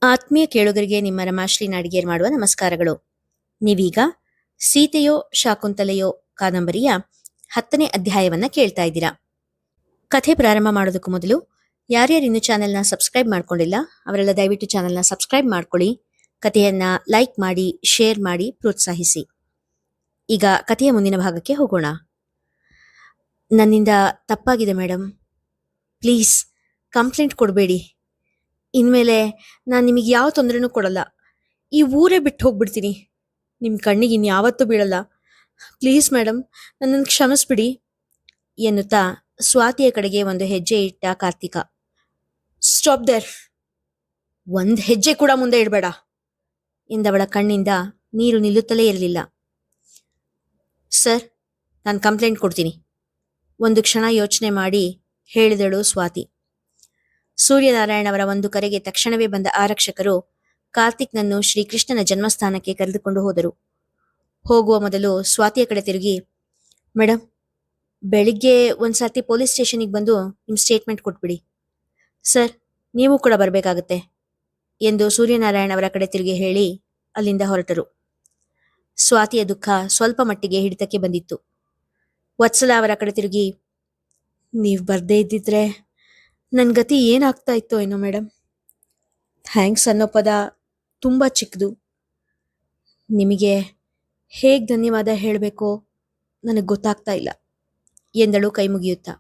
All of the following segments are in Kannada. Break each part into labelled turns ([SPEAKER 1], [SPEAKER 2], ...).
[SPEAKER 1] ಆತ್ಮೀಯ ಕೇಳುಗರಿಗೆ ನಿಮ್ಮ ರಮಾಶ್ರೀ ನಾಡಿಗೇರ್ ಮಾಡುವ ನಮಸ್ಕಾರಗಳು. ನೀವೀಗ ಸೀತೆಯೋ ಶಾಕುಂತಲೆಯೋ ಕಾದಂಬರಿಯ 10ನೇ ಅಧ್ಯಾಯವನ್ನ ಕೇಳ್ತಾ ಇದ್ದೀರಾ. ಕಥೆ ಪ್ರಾರಂಭ ಮಾಡೋದಕ್ಕೂ ಮೊದಲು ಯಾರ್ಯಾರಿನ್ನು ಚಾನೆಲ್ನ ಸಬ್ಸ್ಕ್ರೈಬ್ ಮಾಡ್ಕೊಂಡಿಲ್ಲ ಅವರೆಲ್ಲ ದಯವಿಟ್ಟು ಚಾನೆಲ್ನ ಸಬ್ಸ್ಕ್ರೈಬ್ ಮಾಡ್ಕೊಳ್ಳಿ, ಕಥೆಯನ್ನ ಲೈಕ್ ಮಾಡಿ, ಶೇರ್ ಮಾಡಿ, ಪ್ರೋತ್ಸಾಹಿಸಿ. ಈಗ ಕಥೆಯ ಮುಂದಿನ ಭಾಗಕ್ಕೆ ಹೋಗೋಣ. ನನ್ನಿಂದ ತಪ್ಪಾಗಿದೆ ಮೇಡಮ್, ಪ್ಲೀಸ್ ಕಂಪ್ಲೇಂಟ್ ಕೊಡಬೇಡಿ. ಇನ್ಮೇಲೆ ನಾನು ನಿಮಗೆ ಯಾವ ತೊಂದರೆನೂ ಕೊಡಲ್ಲ. ಈ ಊರೇ ಬಿಟ್ಟು ಹೋಗ್ಬಿಡ್ತೀನಿ. ನಿಮ್ಮ ಕಣ್ಣಿಗೆ ಇನ್ಯಾವತ್ತೂ ಬೀಳಲ್ಲ. ಪ್ಲೀಸ್ ಮೇಡಮ್, ನನ್ನನ್ನು ಕ್ಷಮಿಸ್ಬಿಡಿ ಎನ್ನುತ್ತಾ ಸ್ವಾತಿಯ ಕಡೆಗೆ ಒಂದು ಹೆಜ್ಜೆ ಇಟ್ಟ ಕಾರ್ತಿಕ. ಸ್ಟಾಪ್ ದೇರ್, ಒಂದು ಹೆಜ್ಜೆ ಕೂಡ ಮುಂದೆ ಇಡಬೇಡ ಎಂದವಳ ಕಣ್ಣಿಂದ ನೀರು ನಿಲ್ಲುತ್ತಲೇ ಇರಲಿಲ್ಲ. ಸರ್, ನಾನು ಕಂಪ್ಲೇಂಟ್ ಕೊಡ್ತೀನಿ, ಒಂದು ಕ್ಷಣ ಯೋಚನೆ ಮಾಡಿ ಹೇಳಿದಳು ಸ್ವಾತಿ. ಸೂರ್ಯನಾರಾಯಣ್ ಅವರ ಒಂದು ಕರೆಗೆ ತಕ್ಷಣವೇ ಬಂದ ಆರಕ್ಷಕರು ಕಾರ್ತಿಕ್ನನ್ನು ಶ್ರೀಕೃಷ್ಣನ ಜನ್ಮಸ್ಥಾನಕ್ಕೆ ಕರೆದುಕೊಂಡು ಹೋದರು. ಹೋಗುವ ಮೊದಲು ಸ್ವಾತಿಯ ಕಡೆ ತಿರುಗಿ, ಮೇಡಮ್, ಬೆಳಿಗ್ಗೆ ಒಂದ್ಸರ್ತಿ ಪೊಲೀಸ್ ಸ್ಟೇಷನಿಗೆ ಬಂದು ನಿಮ್ಮ ಸ್ಟೇಟ್ಮೆಂಟ್ ಕೊಟ್ಬಿಡಿ. ಸರ್, ನೀವು ಕೂಡ ಬರಬೇಕಾಗತ್ತೆ ಎಂದು ಸೂರ್ಯನಾರಾಯಣ್ ಅವರ ಕಡೆ ತಿರುಗಿ ಹೇಳಿ ಅಲ್ಲಿಂದ ಹೊರಟರು. ಸ್ವಾತಿಯ ದುಃಖ ಸ್ವಲ್ಪ ಮಟ್ಟಿಗೆ ಹಿಡಿತಕ್ಕೆ ಬಂದಿತ್ತು. ವತ್ಸಲ ಅವರ ಕಡೆ ತಿರುಗಿ, ನೀವು ಬರ್ದೇ ಇದ್ದಿದ್ರೆ ನನ್ನ ಗತಿ ಏನಾಗ್ತಾ ಇತ್ತೋ ಏನೋ ಮೇಡಮ್. ಥ್ಯಾಂಕ್ಸ್ ಅನ್ನೋ ಪದ ತುಂಬ ಚಿಕ್ಕದು. ನಿಮಗೆ ಹೇಗೆ ಧನ್ಯವಾದ ಹೇಳಬೇಕೋ ನನಗೆ ಗೊತ್ತಾಗ್ತಾ ಇಲ್ಲ ಎಂದಳು ಕೈ ಮುಗಿಯುತ್ತಾ.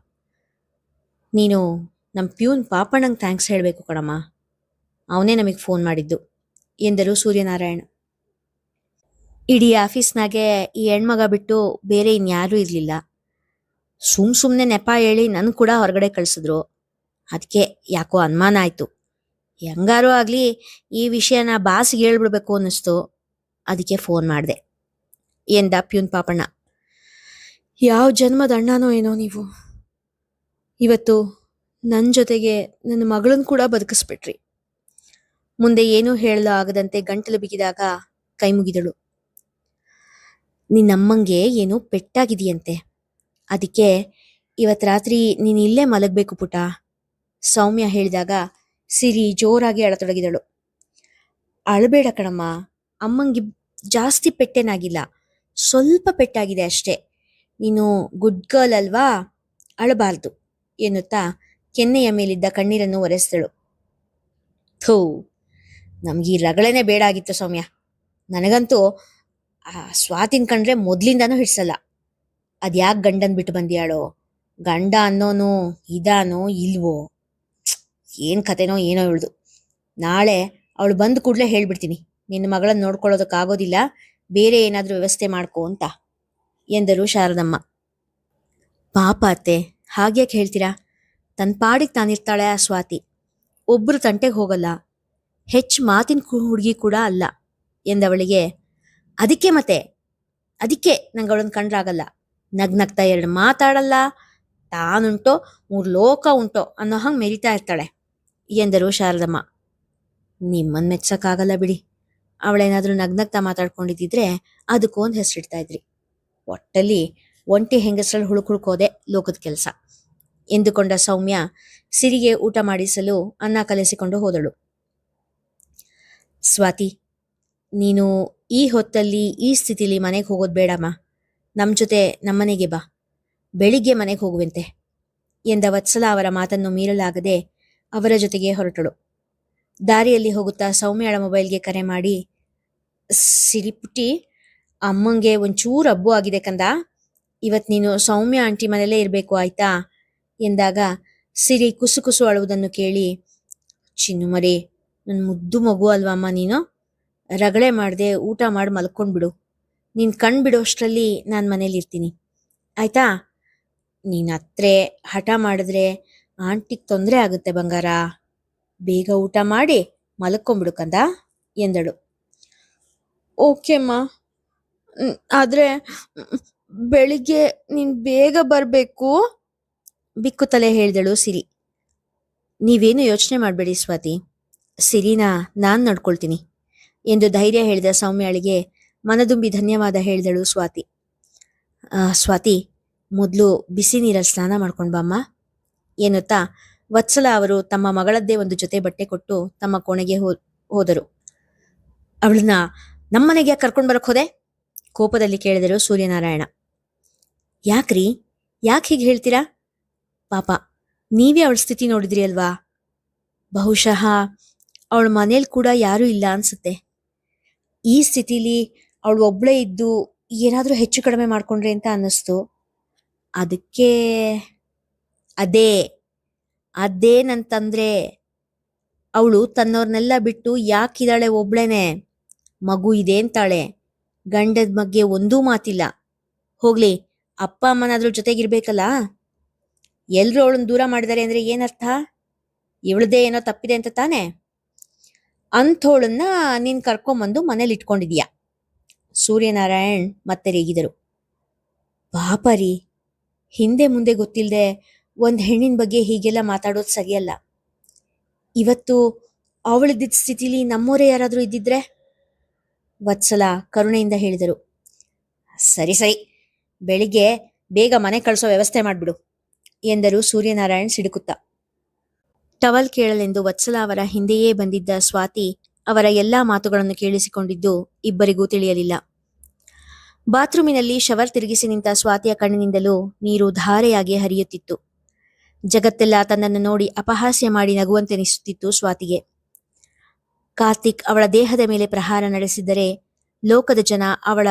[SPEAKER 1] ನೀನು ನಮ್ಮ ಪ್ಯೂನ್ ಪಾಪಣ್ಣಂಗೆ ಥ್ಯಾಂಕ್ಸ್ ಹೇಳಬೇಕು ಕಣಮ್ಮ, ಅವನೇ ನಮಗೆ ಫೋನ್ ಮಾಡಿದ್ದು ಎಂದರು ಸೂರ್ಯನಾರಾಯಣ್. ಇಡೀ ಆಫೀಸ್ನಾಗೆ ಈ ಹೆಣ್ಮಗ ಬಿಟ್ಟು ಬೇರೆ ಇನ್ಯಾರೂ ಇರಲಿಲ್ಲ. ಸುಮ್ಮನೆ ನೆಪ ಹೇಳಿ ನನ್ನ ಕೂಡ ಹೊರಗಡೆ ಕಳಿಸಿದ್ರು. ಅದಕ್ಕೆ ಯಾಕೋ ಅನುಮಾನ ಆಯಿತು. ಹೆಂಗಾರೂ ಆಗಲಿ ಈ ವಿಷಯನ ಬಾಸಿಗೆ ಹೇಳ್ಬಿಡ್ಬೇಕು ಅನ್ನಿಸ್ತು, ಅದಕ್ಕೆ ಫೋನ್ ಮಾಡಿದೆ ಎಂದ ಪ್ಯೂನ್ ಪಾಪಣ್ಣ. ಯಾವ ಜನ್ಮದ ಅಣ್ಣನೋ ಏನೋ ನೀವು. ಇವತ್ತು ನನ್ನ ಜೊತೆಗೆ ನನ್ನ ಮಗಳನ್ನ ಕೂಡ ಬದುಕಿಸ್ಬಿಟ್ರಿ. ಮುಂದೆ ಏನೂ ಹೇಳಲು ಆಗದಂತೆ ಗಂಟಲು ಬಿಗಿದಾಗ ಕೈ ಮುಗಿದಳು. ನಿನ್ನಮ್ಮಂಗೆ ಏನೋ ಪೆಟ್ಟಾಗಿದೆಯಂತೆ, ಅದಕ್ಕೆ ಇವತ್ತು ರಾತ್ರಿ ನೀನು ಇಲ್ಲೇ ಮಲಗಬೇಕು ಪುಟ, ಸೌಮ್ಯ ಹೇಳಿದಾಗ ಸಿರಿ ಜೋರಾಗಿ ಅಳತೊಡಗಿದಳು. ಅಳಬೇಡ ಕಣಮ್ಮ, ಅಮ್ಮಂಗೆ ಜಾಸ್ತಿ ಪೆಟ್ಟೇನಾಗಿಲ್ಲ, ಸ್ವಲ್ಪ ಪೆಟ್ಟಾಗಿದೆ ಅಷ್ಟೇ. ನೀನು ಗುಡ್ ಗರ್ಲ್ ಅಲ್ವಾ, ಅಳಬಾರ್ದು ಎನ್ನುತ್ತಾ ಕೆನ್ನೆಯ ಮೇಲಿದ್ದ ಕಣ್ಣೀರನ್ನು ಒರೆಸಿದಳು. ಥೂ, ನಮ್ಗೆ ಈ ರಗಳೆನೇ ಬೇಡ ಆಗಿತ್ತು ಸೌಮ್ಯ. ನನಗಂತೂ ಆ ಸ್ವಾತಿನ್ ಕಂಡ್ರೆ ಮೊದ್ಲಿಂದಾನೂ ಹಿಡ್ಸಲ್ಲ. ಅದ್ಯಾಕೆ ಗಂಡನ್ ಬಿಟ್ಟು ಬಂದಿಯಾಳೋ, ಗಂಡ ಅನ್ನೋನು ಇದಾನೋ ಇಲ್ವೋ, ಏನ್ ಕತೆನೋ ಏನೋ ಇವಳ್ದು. ನಾಳೆ ಅವಳು ಬಂದ ಕೂಡಲೇ ಹೇಳ್ಬಿಡ್ತೀನಿ, ನಿನ್ನ ಮಗಳನ್ನ ನೋಡ್ಕೊಳ್ಳೋದಕ್ಕಾಗೋದಿಲ್ಲ, ಬೇರೆ ಏನಾದ್ರೂ ವ್ಯವಸ್ಥೆ ಮಾಡ್ಕೋ ಅಂತ ಎಂದರು ಶಾರದಮ್ಮ. ಪಾಪ ಅತ್ತೆ, ಹಾಗ್ಯಾಕೆ ಹೇಳ್ತೀರಾ? ತನ್ನ ಪಾಡಿಗೆ ತಾನಿರ್ತಾಳೆ ಆ ಸ್ವಾತಿ, ಒಬ್ರು ತಂಟೆಗೆ ಹೋಗಲ್ಲ, ಹೆಚ್ಚು ಮಾತಿನ ಹುಡುಗಿ ಕೂಡ ಅಲ್ಲ ಎಂದವಳಿಗೆ. ಅದಕ್ಕೆ ನಂಗೆ ಅವಳನ್ನ ಕಂಡ್ರಾಗಲ್ಲ. ನಗ್ನಗ್ತಾ ಎರಡು ಮಾತಾಡಲ್ಲ, ತಾನುಂಟೋ 3 ಲೋಕ ಉಂಟೋ ಅನ್ನೋ ಹಂಗೆ ಮೆರಿತಾ ಇರ್ತಾಳೆ ಎಂದರು ಶಾರದಮ್ಮ. ನಿಮ್ಮನ್ನು ಮೆಚ್ಚಕ್ಕಾಗಲ್ಲ ಬಿಡಿ, ಅವಳೇನಾದ್ರೂ ನಗ್ನಗ್ತಾ ಮಾತಾಡ್ಕೊಂಡಿದ್ದಿದ್ರೆ ಅದಕ್ಕೂ ಒಂದು ಹೆಸರಿಡ್ತಾ ಇದ್ರಿ. ಒಟ್ಟಲ್ಲಿ ಒಂಟಿ ಹೆಂಗಸರಲ್ಲಿ ಹುಡುಕೋದೆ ಲೋಕದ ಕೆಲಸ ಎಂದುಕೊಂಡ ಸೌಮ್ಯ ಸಿರಿಗೆ ಊಟ ಮಾಡಿಸಲು ಅನ್ನ ಕಲಿಸಿಕೊಂಡು ಹೋದಳು. ಸ್ವಾತಿ, ನೀನು ಈ ಹೊತ್ತಲ್ಲಿ ಈ ಸ್ಥಿತಿಲಿ ಮನೆಗೆ ಹೋಗೋದು ಬೇಡಮ್ಮ, ನಮ್ಮ ಜೊತೆ ನಮ್ಮನೆಗೆ ಬಾ, ಬೆಳಿಗ್ಗೆ ಮನೆಗೆ ಹೋಗುವಂತೆ ಎಂದ ವತ್ಸಲ ಅವರ ಮಾತನ್ನು ಮೀರಲಾಗದೆ ಅವರ ಜೊತೆಗೆ ಹೊರಟಳು. ದಾರಿಯಲ್ಲಿ ಹೋಗುತ್ತಾ ಸೌಮ್ಯಳ ಮೊಬೈಲ್ಗೆ ಕರೆ ಮಾಡಿ, ಸಿರಿ ಪುಟ್ಟಿ, ಅಮ್ಮಂಗೆ ಒಂಚೂರು ಹಬ್ಬು ಆಗಿದೆ ಕಂದ, ಇವತ್ತು ನೀನು ಸೌಮ್ಯ ಆಂಟಿ ಮನೆಯಲ್ಲೇ ಇರಬೇಕು ಆಯ್ತಾ ಎಂದಾಗ ಸಿರಿ ಕುಸು ಕುಸು ಅಳುವುದನ್ನು ಕೇಳಿ, ಚಿನ್ನು ಮರಿ, ನನ್ನ ಮುದ್ದು ಮಗು ಅಲ್ವಮ್ಮ ನೀನು, ರಗಳೆ ಮಾಡದೆ ಊಟ ಮಾಡಿ ಮಲ್ಕೊಂಡ್ಬಿಡು, ನೀನು ಕಣ್ ಬಿಡೋಷ್ಟರಲ್ಲಿ ನಾನು ಮನೇಲಿ ಇರ್ತೀನಿ ಆಯ್ತಾ. ನೀನು ಹತ್ರ ಹಠ ಮಾಡಿದ್ರೆ ಆಂಟಿಗೆ ತೊಂದರೆ ಆಗುತ್ತೆ ಬಂಗಾರ, ಬೇಗ ಊಟ ಮಾಡಿ ಮಲ್ಕೊಂಡ್ಬಿಡು ಕಂದ ಎಂದಳು. ಓಕೆಮ್ಮ, ಆದರೆ ಬೆಳಿಗ್ಗೆ ನೀನು ಬೇಗ ಬರಬೇಕು ಬಿಕ್ಕುತ್ತಲೇ ಹೇಳಿದಳು ಸಿರಿ. ನೀವೇನು ಯೋಚನೆ ಮಾಡಬೇಡಿ ಸ್ವಾತಿ, ಸಿರಿನಾ ನಾನು ನಡ್ಕೊಳ್ತೀನಿ ಎಂದು ಧೈರ್ಯ ಹೇಳಿದ ಸೌಮ್ಯಾಳಿಗೆ ಮನದುಂಬಿ ಧನ್ಯವಾದ ಹೇಳಿದಳು ಸ್ವಾತಿ. ಸ್ವಾತಿ, ಮೊದಲು ಬಿಸಿ ನೀರಲ್ಲಿ ಸ್ನಾನ ಮಾಡ್ಕೊಂಡು ಬಾಮ್ಮ ಎನ್ನುತ್ತಾ ವತ್ಸಲ ಅವರು ತಮ್ಮ ಮಗಳದ್ದೇ ಒಂದು ಜೊತೆ ಬಟ್ಟೆ ಕೊಟ್ಟು ತಮ್ಮ ಕೋಣೆಗೆ ಹೋದರು. ಅವಳನ್ನ ನಮ್ಮನೆಗೆ ಯಾಕೆ ಕರ್ಕೊಂಡು ಬರಕ್ ಹೋದೆ? ಕೋಪದಲ್ಲಿ ಕೇಳಿದರು ಸೂರ್ಯನಾರಾಯಣ. ಯಾಕ್ರಿ, ಯಾಕೆ ಹೀಗೆ ಹೇಳ್ತೀರಾ? ಪಾಪ, ನೀವೇ ಅವಳ ಸ್ಥಿತಿ ನೋಡಿದ್ರಿ ಅಲ್ವಾ? ಬಹುಶಃ ಅವಳ ಮನೇಲಿ ಕೂಡ ಯಾರೂ ಇಲ್ಲ ಅನ್ಸುತ್ತೆ. ಈ ಸ್ಥಿತಿಲಿ ಅವಳು ಒಬ್ಳೇ ಇದ್ದು ಏನಾದರೂ ಹೆಚ್ಚು ಕಡಿಮೆ ಮಾಡ್ಕೊಂಡ್ರೆ ಅಂತ ಅನ್ನಿಸ್ತು. ಅದಕ್ಕೆ ಅದೇ ಅದೇನಂತಂದ್ರೆ ಅವಳು ತನ್ನವ್ರನ್ನೆಲ್ಲ ಬಿಟ್ಟು ಯಾಕಿದಾಳೆ ಒಬ್ಳೇನೆ? ಮಗು ಇದೆ ಅಂತಾಳೆ. ಗಂಡದ ಬಗ್ಗೆ ಒಂದೂ ಮಾತಿಲ್ಲ. ಹೋಗ್ಲಿ, ಅಪ್ಪ ಅಮ್ಮನಾದ್ರೂ ಜೊತೆಗಿರ್ಬೇಕಲ್ಲ. ಎಲ್ರೂ ಅವಳನ್ನ ದೂರ ಮಾಡಿದಾರೆ ಅಂದ್ರೆ ಏನರ್ಥ? ಇವಳದೇ ಏನೋ ತಪ್ಪಿದೆ ಅಂತ ತಾನೆ? ಅಂಥೋಳನ್ನ ನೀನ್ ಕರ್ಕೊಂಬಂದು ಮನೇಲಿ ಇಟ್ಕೊಂಡಿದೀಯ. ಸೂರ್ಯನಾರಾಯಣ್ ಮತ್ತೆ ರೇಗಿದರು. ಪಾಪರಿ, ಹಿಂದೆ ಮುಂದೆ ಗೊತ್ತಿಲ್ಲದೆ ಒಂದ್ ಹೆಣ್ಣಿನ ಬಗ್ಗೆ ಹೀಗೆಲ್ಲ ಮಾತಾಡೋದು ಸರಿಯಲ್ಲ. ಇವತ್ತು ಅವಳಿದ್ದ ಸ್ಥಿತಿಲಿ ನಮ್ಮೋರೇ ಯಾರಾದ್ರೂ ಇದ್ದಿದ್ರೆ? ವತ್ಸಲ ಕರುಣೆಯಿಂದ ಹೇಳಿದರು. ಸರಿ ಸರಿ, ಬೆಳಿಗ್ಗೆ ಬೇಗ ಮನೆ ಕಳಿಸೋ ವ್ಯವಸ್ಥೆ ಮಾಡ್ಬಿಡು ಎಂದರು ಸೂರ್ಯನಾರಾಯಣ್ ಸಿಡುಕುತ್ತಾ. ಟವಲ್ ಕೇಳಲೆಂದು ವತ್ಸಲ ಅವರ ಹಿಂದೆಯೇ ಬಂದಿದ್ದ ಸ್ವಾತಿ ಅವರ ಎಲ್ಲಾ ಮಾತುಗಳನ್ನು ಕೇಳಿಸಿಕೊಂಡಿದ್ದು ಇಬ್ಬರಿಗೂ ತಿಳಿಯಲಿಲ್ಲ. ಬಾತ್ರೂಮಿನಲ್ಲಿ ಶವರ್ ತಿರುಗಿಸಿ ನಿಂತ ಸ್ವಾತಿಯ ಕಣ್ಣಿನಿಂದಲೂ ನೀರು ಧಾರೆಯಾಗಿ ಹರಿಯುತ್ತಿತ್ತು. ಜಗತ್ತೆಲ್ಲ ತನ್ನನ್ನು ನೋಡಿ ಅಪಹಾಸ್ಯ ಮಾಡಿ ನಗುವಂತೆನಿಸುತ್ತಿತ್ತು ಸ್ವಾತಿಗೆ. ಕಾರ್ತಿಕ್ ಅವಳ ದೇಹದ ಮೇಲೆ ಪ್ರಹಾರ ನಡೆಸಿದ್ದರೆ ಲೋಕದ ಜನ ಅವಳ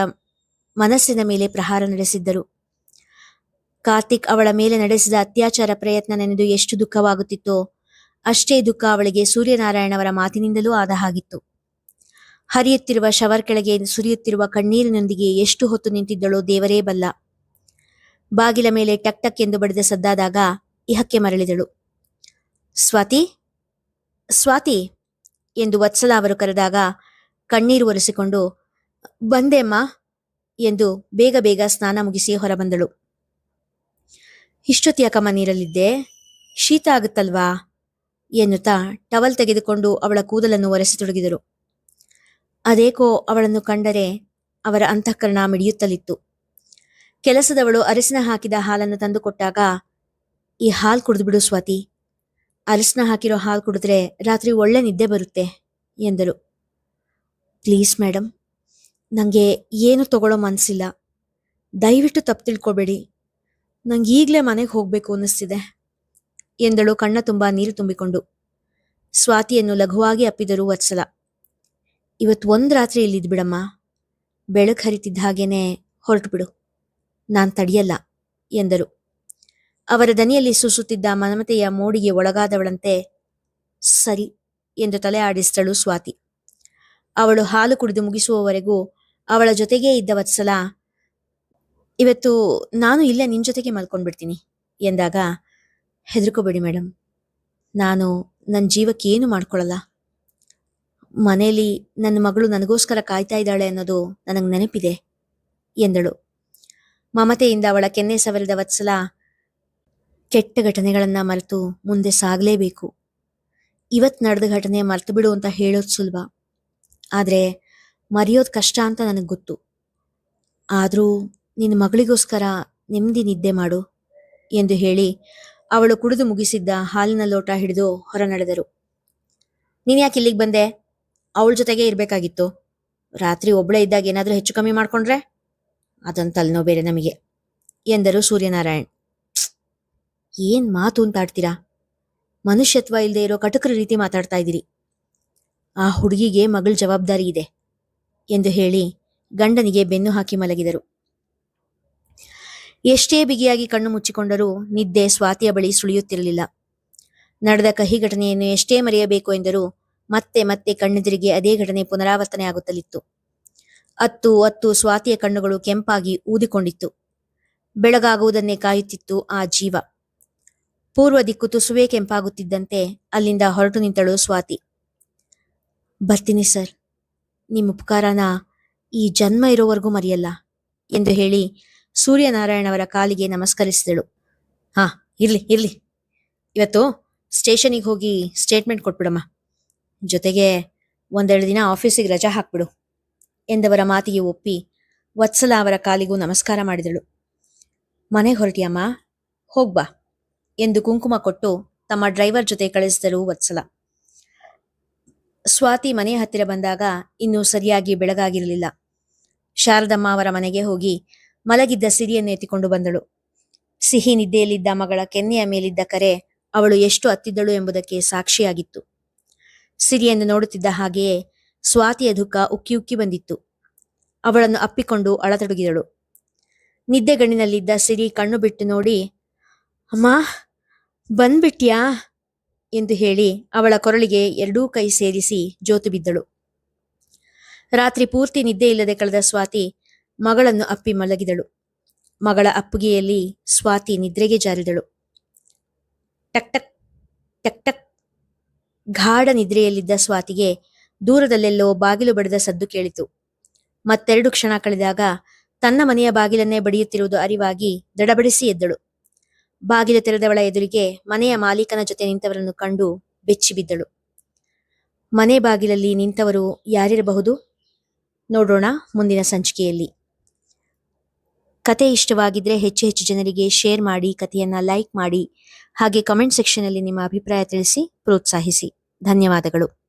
[SPEAKER 1] ಮನಸ್ಸಿನ ಮೇಲೆ ಪ್ರಹಾರ ನಡೆಸಿದ್ದರು. ಕಾರ್ತಿಕ್ ಅವಳ ಮೇಲೆ ನಡೆಸಿದ ಅತ್ಯಾಚಾರ ಪ್ರಯತ್ನ ನೆನೆದು ಎಷ್ಟು ದುಃಖವಾಗುತ್ತಿತ್ತೋ ಅಷ್ಟೇ ದುಃಖ ಅವಳಿಗೆ ಸೂರ್ಯನಾರಾಯಣವರ ಮಾತಿನಿಂದಲೂ ಆದ ಹಾಗಿತ್ತು. ಹರಿಯುತ್ತಿರುವ ಶವರ್ ಕೆಳಗೆ ಸುರಿಯುತ್ತಿರುವ ಕಣ್ಣೀರಿನೊಂದಿಗೆ ಎಷ್ಟು ಹೊತ್ತು ನಿಂತಿದ್ದಳೋ ದೇವರೇ ಬಲ್ಲ. ಬಾಗಿಲ ಮೇಲೆ ಟಕ್ ಟಕ್ ಎಂದು ಬಡಿದ ಸದ್ದಾದಾಗ ಇಹಕ್ಕೆ ಮರಳಿದಳು. ಸ್ವಾತಿ, ಸ್ವಾತಿ ಎಂದು ವತ್ಸಲ ಅವರು ಕರೆದಾಗ ಕಣ್ಣೀರು ಒರೆಸಿಕೊಂಡು ಬಂದೆಮ್ಮ ಎಂದು ಬೇಗ ಬೇಗ ಸ್ನಾನ ಮುಗಿಸಿ ಹೊರಬಂದಳು. ಇಷ್ಟೊತ್ತಿಯಾಕಮ್ಮ ನೀರಲ್ಲಿದ್ದೆ? ಶೀತ ಆಗುತ್ತಲ್ವಾ ಎನ್ನುತ್ತಾ ಟವಲ್ ತೆಗೆದುಕೊಂಡು ಅವಳ ಕೂದಲನ್ನು ಒರೆಸತೊಡಗಿದರು. ಅದೇಕೋ ಅವಳನ್ನು ಕಂಡರೆ ಅವರ ಅಂತಃಕರಣ ಮಿಡಿಯುತ್ತಲಿತ್ತು. ಕೆಲಸದವಳು ಅರಿಸಿನ ಹಾಕಿದ ಹಾಲನ್ನು ತಂದುಕೊಟ್ಟಾಗ, ಈ ಹಾಲು ಕುಡಿದ್ಬಿಡು ಸ್ವಾತಿ, ಅರಿಸಿನ ಹಾಕಿರೋ ಹಾಲು ಕುಡಿದ್ರೆ ರಾತ್ರಿ ಒಳ್ಳೆ ನಿದ್ದೆ ಬರುತ್ತೆ ಎಂದರು. ಪ್ಲೀಸ್ ಮೇಡಮ್, ನನಗೆ ಏನು ತಗೊಳ್ಳೋ ಮನಸ್ಸಿಲ್ಲ, ದಯವಿಟ್ಟು ತಪ್ಪು ತಿಳ್ಕೊಬೇಡಿ, ನಂಗೆ ಈಗಲೇ ಮನೆಗೆ ಹೋಗಬೇಕು ಅನ್ನಿಸ್ತಿದೆ ಎಂದಳು ಕಣ್ಣ ತುಂಬ ನೀರು ತುಂಬಿಕೊಂಡು. ಸ್ವಾತಿಯನ್ನು ಲಘುವಾಗಿ ಅಪ್ಪಿದರು ವತ್ಸಲ. ಇವತ್ತು ಒಂದು ರಾತ್ರಿ ಇಲ್ಲಿದ್ದು ಬಿಡಮ್ಮ, ಬೆಳಕು ಹರಿತಿದ್ದ ಹಾಗೇನೆ ಹೊರಟು ಬಿಡು, ನಾನು ತಡೆಯಲ್ಲ ಎಂದರು. ಅವರ ದನಿಯಲ್ಲಿ ಸೂಸುತ್ತಿದ್ದ ಮಮತೆಯ ಮೋಡಿಗೆ ಒಳಗಾದವಳಂತೆ ಸರಿ ಎಂದು ತಲೆ ಆಡಿಸಿದಳು ಸ್ವಾತಿ. ಅವಳು ಹಾಲು ಕುಡಿದು ಮುಗಿಸುವವರೆಗೂ ಅವಳ ಜೊತೆಗೇ ಇದ್ದ ವತ್ಸಲ, ಇವತ್ತು ನಾನು ಇಲ್ಲೇ ನಿನ್ನ ಜೊತೆಗೆ ಮಲ್ಕೊಂಡ್ಬಿಡ್ತೀನಿ ಎಂದಾಗ, ಹೆದರ್ಕೋಬೇಡಿ ಮೇಡಮ್, ನಾನು ನನ್ನ ಜೀವಕ್ಕೆ ಏನು ಮಾಡ್ಕೊಳ್ಳಲ್ಲ. ಮನೇಲಿ ನನ್ನ ಮಗಳು ನನಗೋಸ್ಕರ ಕಾಯ್ತಾ ಇದ್ದಾಳೆ ಅನ್ನೋದು ನನಗೆ ನೆನಪಿದೆ ಎಂದಳು. ಮಮತೆಯಿಂದ ಅವಳ ಕೆನ್ನೆ ಸವರಿದ ವತ್ಸಲ, ಕೆಟ್ಟ ಘಟನೆಗಳನ್ನ ಮರೆತು ಮುಂದೆ ಸಾಗಲೇಬೇಕು. ಇವತ್ತು ನಡೆದ ಘಟನೆ ಮರೆತು ಬಿಡು ಅಂತ ಹೇಳೋದು ಸುಲಭ, ಆದರೆ ಮರೆಯೋದು ಕಷ್ಟ ಅಂತ ನನಗೆ ಗೊತ್ತು. ಆದರೂ ನಿನ್ನ ಮಗಳಿಗೋಸ್ಕರ ನೆಮ್ಮದಿ ನಿದ್ದೆ ಮಾಡು ಎಂದು ಹೇಳಿ ಅವಳು ಕುಡಿದು ಮುಗಿಸಿದ್ದ ಹಾಲಿನ ಲೋಟ ಹಿಡಿದು ಹೊರ ನಡೆದರು. ನೀನು ಯಾಕೆ ಇಲ್ಲಿಗೆ ಬಂದೆ? ಅವಳ ಜೊತೆಗೆ ಇರಬೇಕಾಗಿತ್ತು. ರಾತ್ರಿ ಒಬ್ಬಳೇ ಇದ್ದಾಗ ಏನಾದರೂ ಹೆಚ್ಚು ಕಮ್ಮಿ ಮಾಡ್ಕೊಂಡ್ರೆ ಅದೊಂದು ತಲೆನೋವು ಬೇರೆ ನಮಗೆ ಎಂದರು ಸೂರ್ಯನಾರಾಯಣ್. ಏನ್ ಮಾತು ಅಂತಾಡ್ತೀರಾ? ಮನುಷ್ಯತ್ವ ಇಲ್ಲದೆ ಇರೋ ಕಟುಕರ ರೀತಿ ಮಾತಾಡ್ತಾ ಇದ್ದೀರಿ. ಆ ಹುಡುಗಿಗೆ ಮಗಳ ಜವಾಬ್ದಾರಿ ಇದೆ ಎಂದು ಹೇಳಿ ಗಂಡನಿಗೆ ಬೆನ್ನು ಹಾಕಿ ಮಲಗಿದರು. ಎಷ್ಟೇ ಬಿಗಿಯಾಗಿ ಕಣ್ಣು ಮುಚ್ಚಿಕೊಂಡರೂ ನಿದ್ದೆ ಸ್ವಾತಿಯ ಬಳಿ ಸುಳಿಯುತ್ತಿರಲಿಲ್ಲ. ನಡೆದ ಕಹಿ ಘಟನೆಯನ್ನು ಎಷ್ಟೇ ಮರೆಯಬೇಕು ಎಂದರೂ ಮತ್ತೆ ಮತ್ತೆ ಕಣ್ಣೆದುರಿಗೆ ಅದೇ ಘಟನೆ ಪುನರಾವರ್ತನೆ ಆಗುತ್ತಲಿತ್ತು. ಅತ್ತು ಅತ್ತು ಸ್ವಾತಿಯ ಕಣ್ಣುಗಳು ಕೆಂಪಾಗಿ ಊದಿಕೊಂಡಿತ್ತು. ಬೆಳಗಾಗುವುದನ್ನೇ ಕಾಯುತ್ತಿತ್ತು ಆ ಜೀವ. ಪೂರ್ವ ದಿಕ್ಕು ತುಸುವೇ ಕೆಂಪಾಗುತ್ತಿದ್ದಂತೆ ಅಲ್ಲಿಂದ ಹೊರಟು ನಿಂತಳು ಸ್ವಾತಿ. ಬರ್ತೀನಿ ಸರ್, ನಿಮ್ಮ ಉಪಕಾರನ ಈ ಜನ್ಮ ಇರೋವರೆಗೂ ಮರೆಯಲ್ಲ ಎಂದು ಹೇಳಿ ಸೂರ್ಯನಾರಾಯಣವರ ಕಾಲಿಗೆ ನಮಸ್ಕರಿಸಿದಳು. ಹಾ, ಇರ್ಲಿ ಇರ್ಲಿ, ಇವತ್ತು ಸ್ಟೇಷನಿಗೆ ಹೋಗಿ ಸ್ಟೇಟ್ಮೆಂಟ್ ಕೊಟ್ಬಿಡಮ್ಮ, ಜೊತೆಗೆ ಒಂದೆರಡು ದಿನ ಆಫೀಸಿಗೆ ರಜಾ ಹಾಕ್ಬಿಡು ಎಂದವರ ಮಾತಿಗೆ ಒಪ್ಪಿ ವತ್ಸಲ ಅವರ ಕಾಲಿಗೂ ನಮಸ್ಕಾರ ಮಾಡಿದಳು. ಮನೆಗೆ ಹೊರಟಿಯಮ್ಮ, ಹೋಗ್ಬಾ ಎಂದು ಕುಂಕುಮ ಕೊಟ್ಟು ತಮ್ಮ ಡ್ರೈವರ್ ಜೊತೆ ಕಳಿಸಿದರು ವತ್ಸಲ. ಸ್ವಾತಿ ಮನೆಯ ಹತ್ತಿರ ಬಂದಾಗ ಇನ್ನೂ ಸರಿಯಾಗಿ ಬೆಳಗಾಗಿರಲಿಲ್ಲ. ಶಾರದಮ್ಮ ಅವರ ಮನೆಗೆ ಹೋಗಿ ಮಲಗಿದ್ದ ಸಿರಿಯನ್ನು ಎತ್ತಿಕೊಂಡು ಬಂದಳು. ಸಿಹಿ ನಿದ್ದೆಯಲ್ಲಿದ್ದ ಮಗಳ ಕೆನ್ನೆಯ ಮೇಲಿದ್ದ ಕರೆ ಅವಳು ಎಷ್ಟು ಅತ್ತಿದ್ದಳು ಎಂಬುದಕ್ಕೆ ಸಾಕ್ಷಿಯಾಗಿತ್ತು. ಸಿರಿಯನ್ನು ನೋಡುತ್ತಿದ್ದ ಹಾಗೆಯೇ ಸ್ವಾತಿಯ ದುಃಖ ಉಕ್ಕಿ ಉಕ್ಕಿ ಬಂದಿತ್ತು. ಅವಳನ್ನು ಅಪ್ಪಿಕೊಂಡು ಅಳತೊಡಗಿದಳು. ನಿದ್ದೆಗಣ್ಣಿನಲ್ಲಿದ್ದ ಸಿರಿ ಕಣ್ಣು ಬಿಟ್ಟು ನೋಡಿ, ಅಮ್ಮ ಬಂದ್ಬಿಟ್ಯಾ ಎಂದು ಹೇಳಿ ಅವಳ ಕೊರಳಿಗೆ ಎರಡೂ ಕೈ ಸೇರಿಸಿ ಜೋತು ಬಿದ್ದಳು. ರಾತ್ರಿ ಪೂರ್ತಿ ನಿದ್ದೆ ಇಲ್ಲದೆ ಕಳೆದ ಸ್ವಾತಿ ಮಗಳನ್ನು ಅಪ್ಪಿ ಮಲಗಿದಳು. ಮಗಳ ಅಪ್ಪುಗೆಯಲ್ಲಿ ಸ್ವಾತಿ ನಿದ್ರೆಗೆ ಜಾರಿದಳು. ಟಕ್ ಟಕ್ ಟಕ್ ಟಕ್. ಗಾಢ ನಿದ್ರೆಯಲ್ಲಿದ್ದ ಸ್ವಾತಿಗೆ ದೂರದಲ್ಲೆಲ್ಲೋ ಬಾಗಿಲು ಬಡಿದ ಸದ್ದು ಕೇಳಿತು. ಮತ್ತೆರಡು ಕ್ಷಣ ಕಳೆದಾಗ ತನ್ನ ಮನೆಯ ಬಾಗಿಲನ್ನೇ ಬಡಿಯುತ್ತಿರುವುದು ಅರಿವಾಗಿ ದಡಬಡಿಸಿ ಎದ್ದಳು. ಬಾಗಿಲು ತೆರೆದವಳ ಎದುರಿಗೆ ಮನೆಯ ಮಾಲೀಕನ ಜೊತೆ ನಿಂತವರನ್ನು ಕಂಡು ಬೆಚ್ಚಿಬಿದ್ದಳು. ಮನೆ ಬಾಗಿಲಲ್ಲಿ ನಿಂತವರು ಯಾರಿರಬಹುದು? ನೋಡೋಣ ಮುಂದಿನ ಸಂಚಿಕೆಯಲ್ಲಿ. ಕತೆ ಇಷ್ಟವಾಗಿದ್ರೆ ಹೆಚ್ಚು ಹೆಚ್ಚು ಜನರಿಗೆ ಶೇರ್ ಮಾಡಿ, ಕಥೆಯನ್ನ ಲೈಕ್ ಮಾಡಿ, ಹಾಗೆ ಕಮೆಂಟ್ ಸೆಕ್ಷನ್ ಅಲ್ಲಿ ನಿಮ್ಮ ಅಭಿಪ್ರಾಯ ತಿಳಿಸಿ ಪ್ರೋತ್ಸಾಹಿಸಿ. ಧನ್ಯವಾದಗಳು.